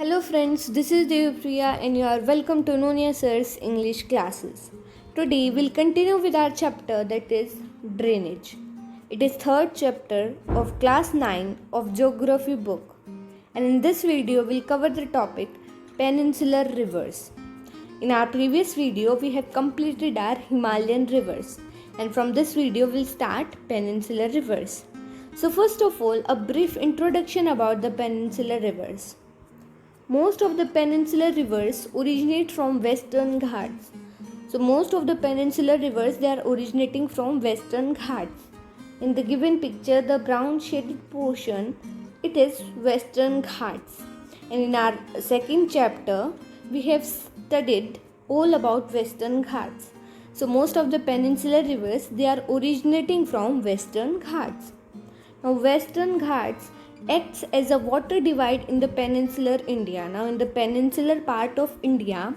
Hello friends, this is Devipriya and you are welcome to Nonia Sir's English classes. Today we'll continue with our chapter that is drainage. It is third chapter of class 9 of geography book, and in this video we'll cover the topic peninsular rivers. In our previous video we have completed our Himalayan rivers, and from this video we'll start peninsular rivers. So first of all, a brief introduction about the peninsular rivers. Most of the peninsular rivers originate from Western Ghats. So most of the peninsular rivers, they are originating from Western Ghats. In the given picture, the brown shaded portion, it is Western Ghats. And in our second chapter, we have studied all about Western Ghats. So most of the peninsular rivers, they are originating from Western Ghats. Now Western Ghats acts as a water divide in the peninsular India. Now in the peninsular part of India,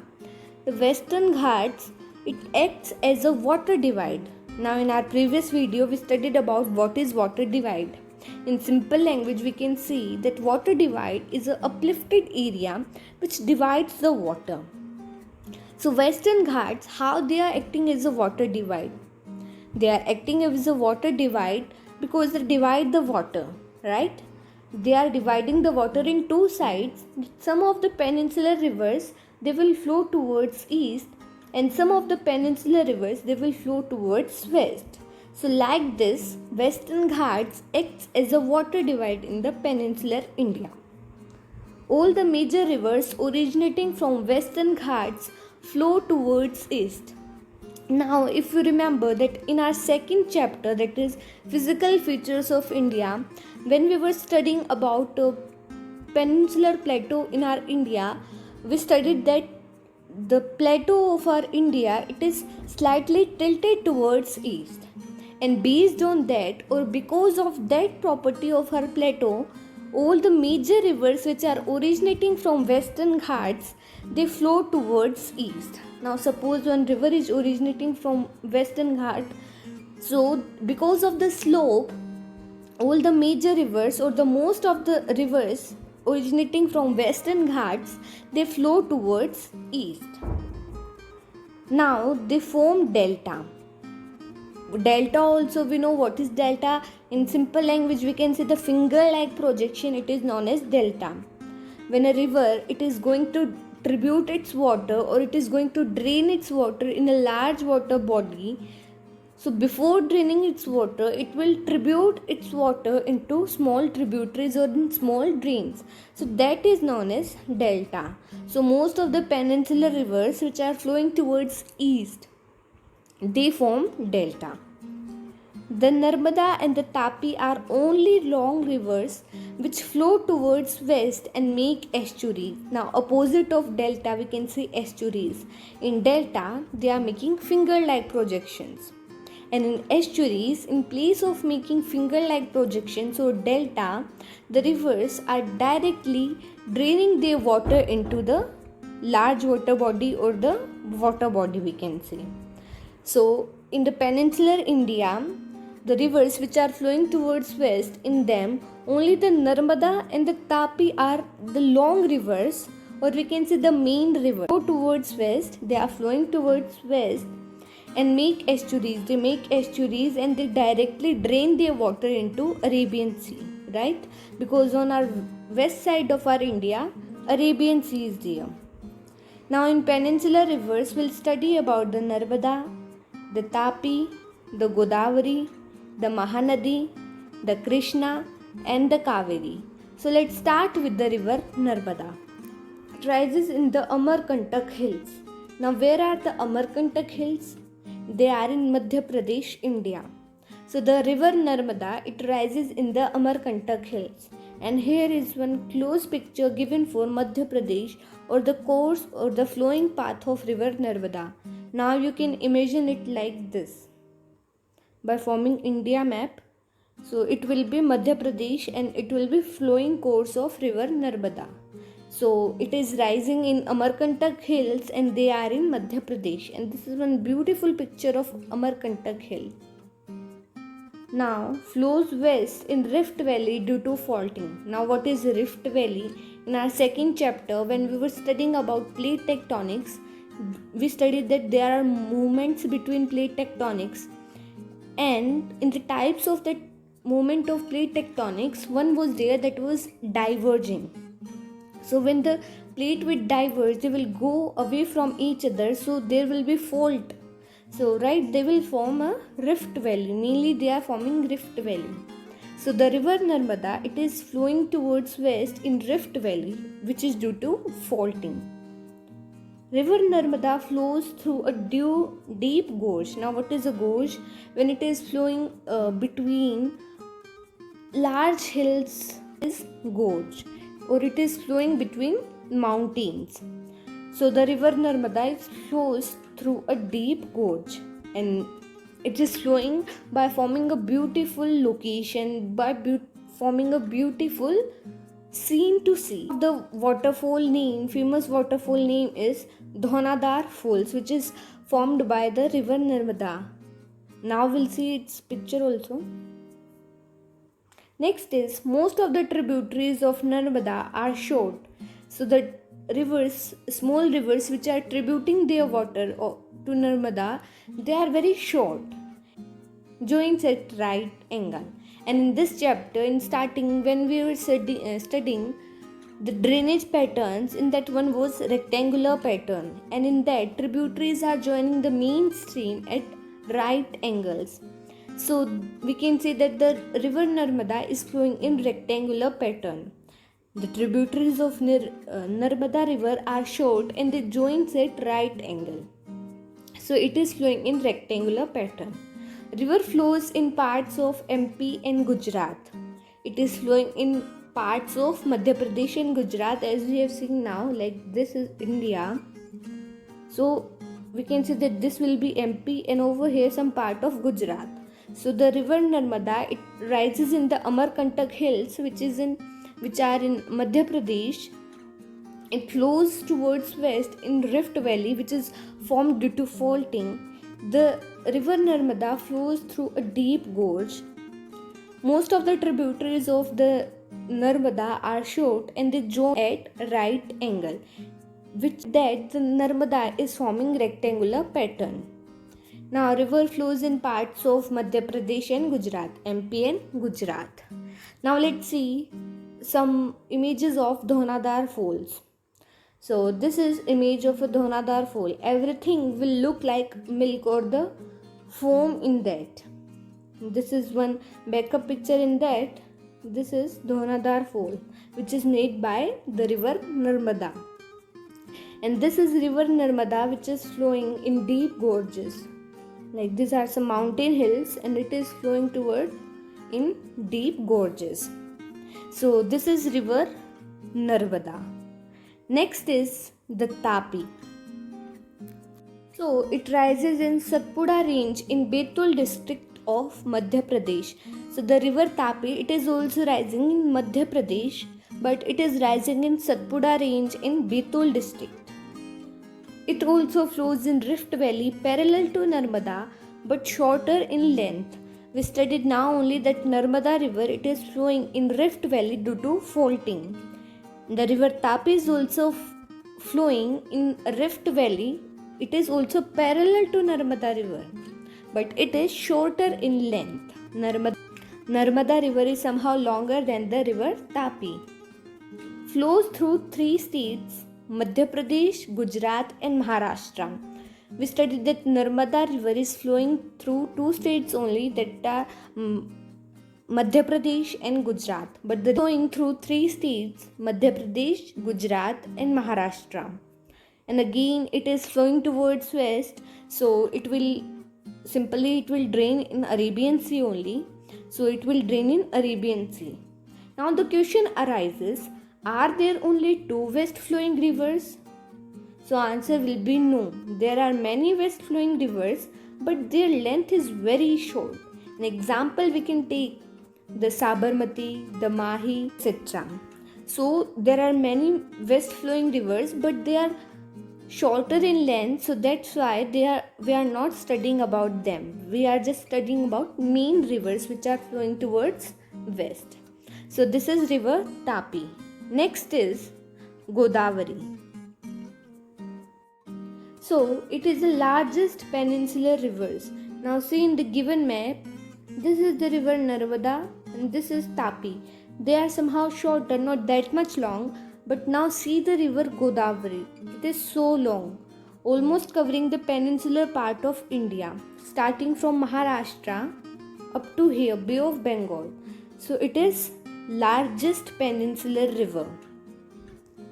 the Western Ghats, it acts as a water divide. Now in our previous video we studied about what is water divide. In simple language we can see that water divide is an uplifted area which divides the water. So Western Ghats, how they are acting as a water divide? They are acting as a water divide because they divide the water, right? They are dividing the water in two sides. Some of the peninsular rivers, they will flow towards east, and some of the peninsular rivers, they will flow towards west. So like this, Western Ghats acts as a water divide in the peninsular India. All the major rivers originating from Western Ghats flow towards east. Now if you remember that in our second chapter, that is physical features of India, when we were studying about peninsular plateau in our India, we studied that the plateau of our India, it is slightly tilted towards east, and based on that or because of that property of our plateau, all the major rivers which are originating from Western Ghats, they flow towards east. Now suppose one river is originating from Western Ghat, so because of the slope, all the major rivers or the most of the rivers originating from Western Ghats, they flow towards east. Now they form delta. Delta also, we know what is delta. In simple language we can say the finger like projection, it is known as delta. When a river, it is going to tribute its water or it is going to drain its water in a large water body, so before draining its water, it will tribute its water into small tributaries or in small drains. So that is known as delta. So most of the peninsular rivers which are flowing towards east, they form delta. The Narmada and the Tapi are only long rivers which flow towards west and make estuaries. Now opposite of delta we can see estuaries. In delta they are making finger-like projections. And in estuaries, in place of making finger-like projections or delta, the rivers are directly draining their water into the large water body or the water body we can say. So in the peninsular India, the rivers which are flowing towards west, in them only the Narmada and the Tapi are the long rivers, or we can say the main river. Go towards west, they are flowing towards west and make estuaries. They make estuaries and they directly drain their water into Arabian Sea, right? Because on our west side of our India, Arabian Sea is there. Now in peninsular rivers, we'll study about the Narmada, the Tapi, the Godavari, the Mahanadi, the Krishna and the Kaveri. So let's start with the river Narmada. It rises in the Amarkantak hills. Now where are the Amarkantak hills? They are in Madhya Pradesh, India. So the river Narmada, it rises in the Amarkantak hills. And here is one close picture given for Madhya Pradesh or the course or the flowing path of river Narmada. Now you can imagine it like this. By forming India map, so it will be Madhya Pradesh and it will be flowing course of river Narmada. So it is rising in Amarkantak hills and they are in Madhya Pradesh, and this is one beautiful picture of Amarkantak hill. Now flows west in Rift Valley due to faulting. Now what is Rift Valley? In our second chapter, when we were studying about plate tectonics, we studied that there are movements between plate tectonics, and in the types of that movement of plate tectonics, one was there that was diverging. So when the plate will diverge, they will go away from each other, so there will be fault. So right, they will form a rift valley. Mainly they are forming rift valley. So the river Narmada, it is flowing towards west in rift valley, which is due to faulting. River Narmada flows through a deep gorge. Now what is a gorge? When it is flowing between large hills is gorge, or it is flowing between mountains. So the river Narmada flows through a deep gorge, and it is flowing by forming a beautiful location, by forming a beautiful scene to see. The waterfall name, famous waterfall name is Dhonadar Falls, which is formed by the river Narmada. Now we'll see its picture also. Next is, most of the tributaries of Narmada are short. So the rivers, small rivers which are tributing their water to Narmada, they are very short, joins at right angle. And in this chapter, in starting, when we were studying the drainage patterns, in that one was rectangular pattern, and in that tributaries are joining the main stream at right angles. So we can say that the river Narmada is flowing in rectangular pattern. The tributaries of Narmada river are short and they join at right angle. So it is flowing in rectangular pattern. River flows in parts of MP and Gujarat. It is flowing in parts of Madhya Pradesh and Gujarat, as we have seen now, like this is India. So we can say that this will be MP, and over here some part of Gujarat. So the river Narmada, it rises in the Amarkantak hills, which are in Madhya Pradesh. It flows towards west in Rift Valley, which is formed due to faulting. The river Narmada flows through a deep gorge. Most of the tributaries of the Narmada are short and they join at right angle, which that the Narmada is forming rectangular pattern. Now river flows in parts of Madhya Pradesh and Gujarat, MP and Gujarat. Now let's see some images of Dhonadar Falls. So this is image of a Dhonadar Fall. Everything will look like milk or the foam in that. This is one backup picture in that. This is Dhonadar Fall, which is made by the river Narmada. And this is river Narmada, which is flowing in deep gorges. Like these are some mountain hills and it is flowing toward in deep gorges. So this is river Narmada. Next is the Tapi. So it rises in Satpura range in Betul district of Madhya Pradesh. So the river Tapi, it is also rising in Madhya Pradesh, but it is rising in Satpura range in Betul district. It also flows in Rift Valley parallel to Narmada but shorter in length. We studied now only that Narmada river, it is flowing in Rift Valley due to faulting. The river Tapi is also flowing in Rift Valley. It is also parallel to Narmada river, but it is shorter in length. Narmada river is somehow longer than the river Tapi. Flows through 3 states, Madhya Pradesh, Gujarat and Maharashtra. We studied that Narmada river is flowing through 2 states only, that are Madhya Pradesh and Gujarat, but they are flowing through 3 states, Madhya Pradesh, Gujarat and Maharashtra. And again it is flowing towards west, so it will drain in Arabian Sea only. So it will drain in Arabian Sea. Now the question arises, are there only 2 west flowing rivers? So answer will be no. There are many west flowing rivers, but their length is very short. An example we can take the Sabarmati, the Mahi, etc. So there are many west flowing rivers, but they are shorter in length, so that's why we are not studying about them. We are just studying about main rivers which are flowing towards west. So this is river Tapi. Next is Godavari. So it is the largest peninsular rivers. Now see in the given map, this is the river Narmada and this is Tapi. They are somehow shorter, not that much long, but now see the river Godavari. It is so long, almost covering the peninsular part of India, starting from Maharashtra up to here, Bay of Bengal. So it is largest peninsular river.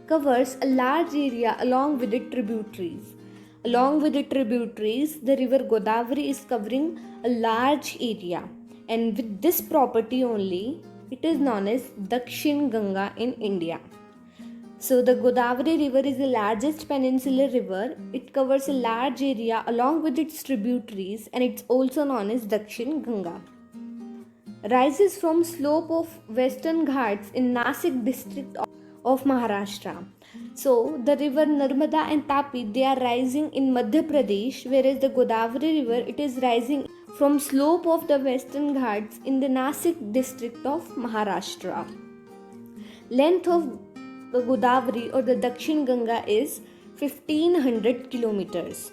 Covers a large area along with its tributaries. Along with the tributaries, the river Godavari is covering a large area, and with this property only, it is known as Dakshin Ganga in India. So the Godavari river is the largest peninsular river. It covers a large area along with its tributaries, and it's also known as Dakshin Ganga. Rises from slope of Western Ghats in Nasik district of Maharashtra. So the river Narmada and Tapi, they are rising in Madhya Pradesh, whereas the Godavari river, it is rising from slope of the Western Ghats in the Nasik district of Maharashtra. Length of the Godavari or the Dakshin Ganga is 1500 kilometers.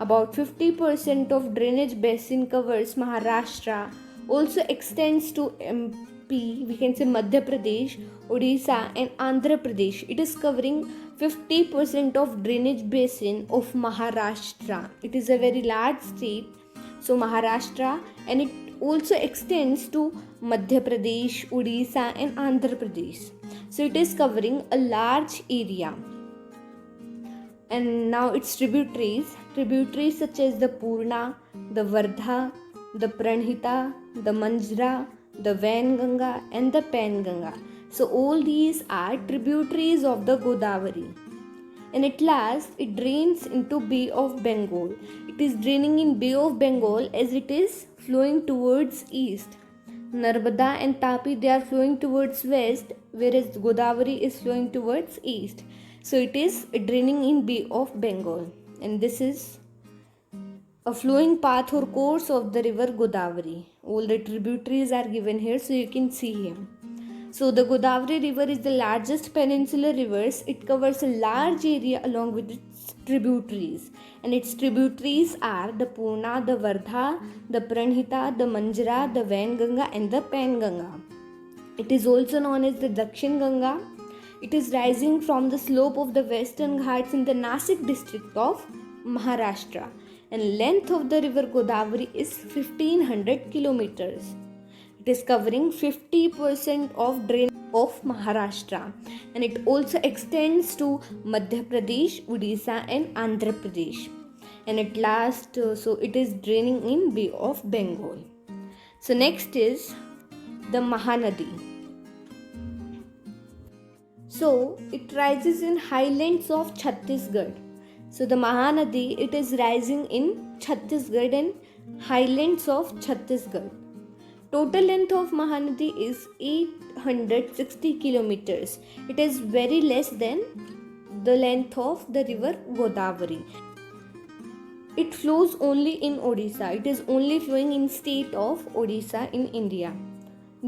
About 50% of drainage basin covers Maharashtra, also extends to MP, we can say Madhya Pradesh, Odisha and Andhra Pradesh. It is covering 50% of drainage basin of Maharashtra. It is a very large state, so Maharashtra, and it also extends to Madhya Pradesh, Odisha and Andhra Pradesh. So it is covering a large area. And now its tributaries such as the Purna, the Vardha, the Pranhita, the Manjra, the Vainganga and the Penganga. So all these are tributaries of the Godavari. And at last it drains into Bay of Bengal. It is draining in Bay of Bengal as it is flowing towards east. Narmada and Tapi, they are flowing towards west, whereas Godavari is flowing towards east. So it is draining in Bay of Bengal, and this is a flowing path or course of the river Godavari. All the tributaries are given here, so you can see here. So the Godavari river is the largest peninsular river. It covers a large area along with its tributaries, and its tributaries are the Purna, the Vardha, the Pranhita, the Manjra, the Vainganga and the Penganga. It is also known as the Dakshin Ganga. It is rising from the slope of the Western Ghats in the Nasik district of Maharashtra, and length of the river Godavari is 1500 kilometers. It is covering 50% of drain of Maharashtra, and it also extends to Madhya Pradesh, Odisha and Andhra Pradesh. And at last, so it is draining in Bay of Bengal. So next is the Mahanadi. So it rises in highlands of Chhattisgarh. So the Mahanadi, it is rising in Chhattisgarh and highlands of Chhattisgarh. Total length of Mahanadi is 860 kilometers. It is very less than the length of the river Godavari. It flows only in Odisha. It is only flowing in state of Odisha in India.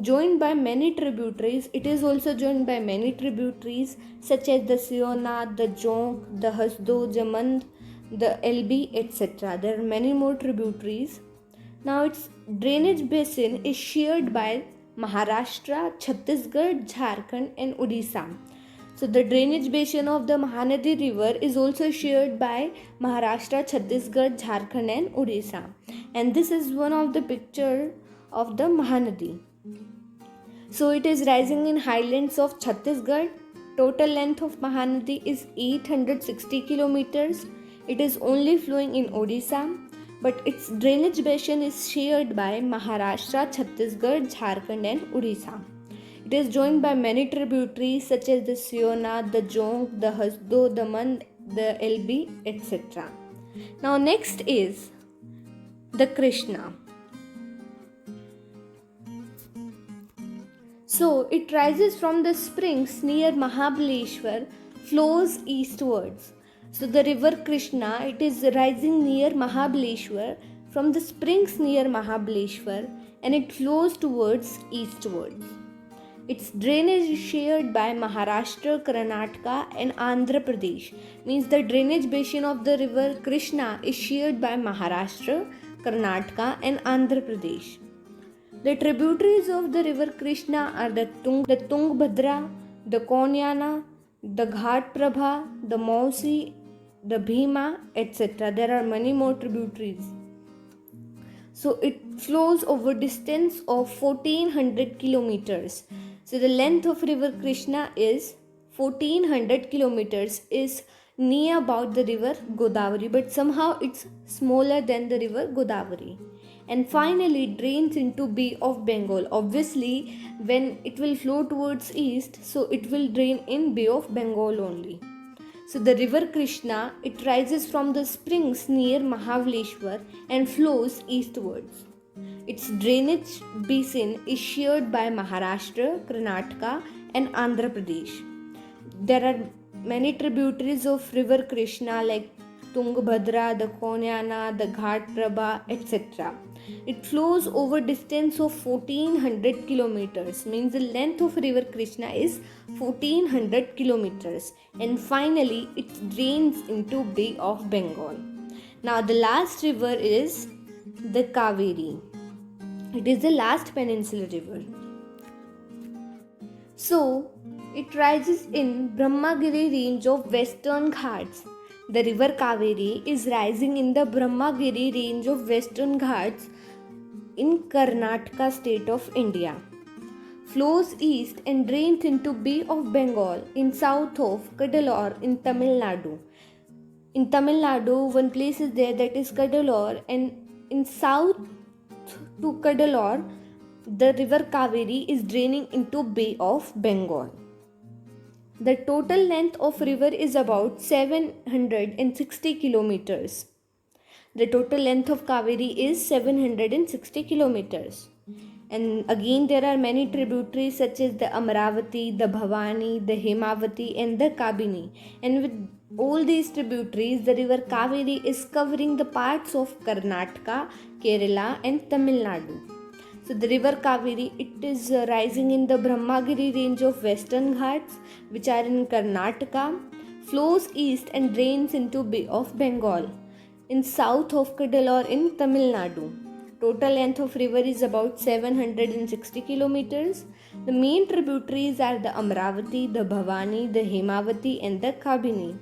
Joined by many tributaries, it is also joined by many tributaries such as the Siona, the Jonk, the Hasdo, Jamand, the LB, etc. There are many more tributaries. Now its drainage basin is shared by Maharashtra, Chhattisgarh, Jharkhand and Odisha. So the drainage basin of the Mahanadi river is also shared by Maharashtra, Chhattisgarh, Jharkhand and Odisha. And this is one of the picture of the Mahanadi. So it is rising in highlands of Chhattisgarh. Total length of Mahanadi is 860 kilometers. It is only flowing in Odisha, but its drainage basin is shared by Maharashtra, Chhattisgarh, Jharkhand and Odisha. It is joined by many tributaries such as the Siona, the Jonk, the Hasdo, the Mand, the LB, etc. Now next is the Krishna. So it rises from the springs near Mahabaleshwar, flows eastwards. So the river Krishna, it is rising near Mahabaleshwar from the springs near Mahabaleshwar, and it flows towards eastwards. Its drainage is shared by Maharashtra, Karnataka, and Andhra Pradesh. Means the drainage basin of the river Krishna is shared by Maharashtra, Karnataka, and Andhra Pradesh. The tributaries of the river Krishna are the Tungabhadra, the Konyana, the Ghat Prabha, the Mausi, the Bhima, etc. There are many more tributaries. So it flows over distance of 1400 kilometers. So the length of river Krishna is 1400 kilometers, is near about the river Godavari, but somehow it's smaller than the river Godavari. And finally drains into Bay of Bengal. Obviously when it will flow towards east, so it will drain in Bay of Bengal only. So the river Krishna, it rises from the springs near Mahabaleshwar and flows eastwards. Its drainage basin is shared by Maharashtra, Karnataka, and Andhra Pradesh. There are many tributaries of river Krishna like Tungabhadra, the Konyana, the Ghat Prabha, etc. It flows over distance of 1400 kilometers, means the length of river Krishna is 1400 kilometers, and finally it drains into Bay of Bengal. Now the last river is the Kaveri. It is the last peninsular river. So it rises in Brahmagiri range of Western Ghats. The river Kaveri is rising in the Brahmagiri range of Western Ghats in Karnataka state of India. Flows east and drains into Bay of Bengal in south of Cuddalore in Tamil Nadu. In Tamil Nadu, one place is there, that is Cuddalore, and in south to Cuddalore, the river Kaveri is draining into Bay of Bengal. The total length of river is about 760 kilometers. The total length of Kaveri is 760 kilometers. And again there are many tributaries such as the Amaravati, the Bhavani, the Hemavati, and the Kabini. And with all these tributaries, the river Kaveri is covering the parts of Karnataka, Kerala, and Tamil Nadu. So the river Kaveri, it is rising in the Brahmagiri range of Western Ghats, which are in Karnataka, flows east and drains into Bay of Bengal in south of Cuddalore in Tamil Nadu. Total length of river is about 760 kilometers. The main tributaries are the Amaravati, the Bhavani, the Hemavati, and the Kabini.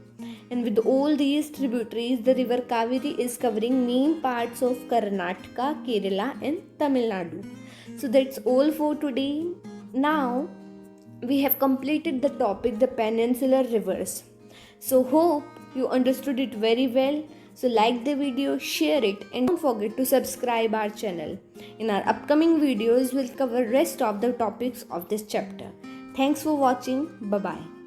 And with all these tributaries, the river Kaveri is covering main parts of Karnataka, Kerala, and Tamil Nadu. So that's all for today. Now we have completed the topic, the peninsular rivers. So hope you understood it very well. So like the video, share it, and don't forget to subscribe our channel. In our upcoming videos, we'll cover rest of the topics of this chapter. Thanks for watching. Bye-bye.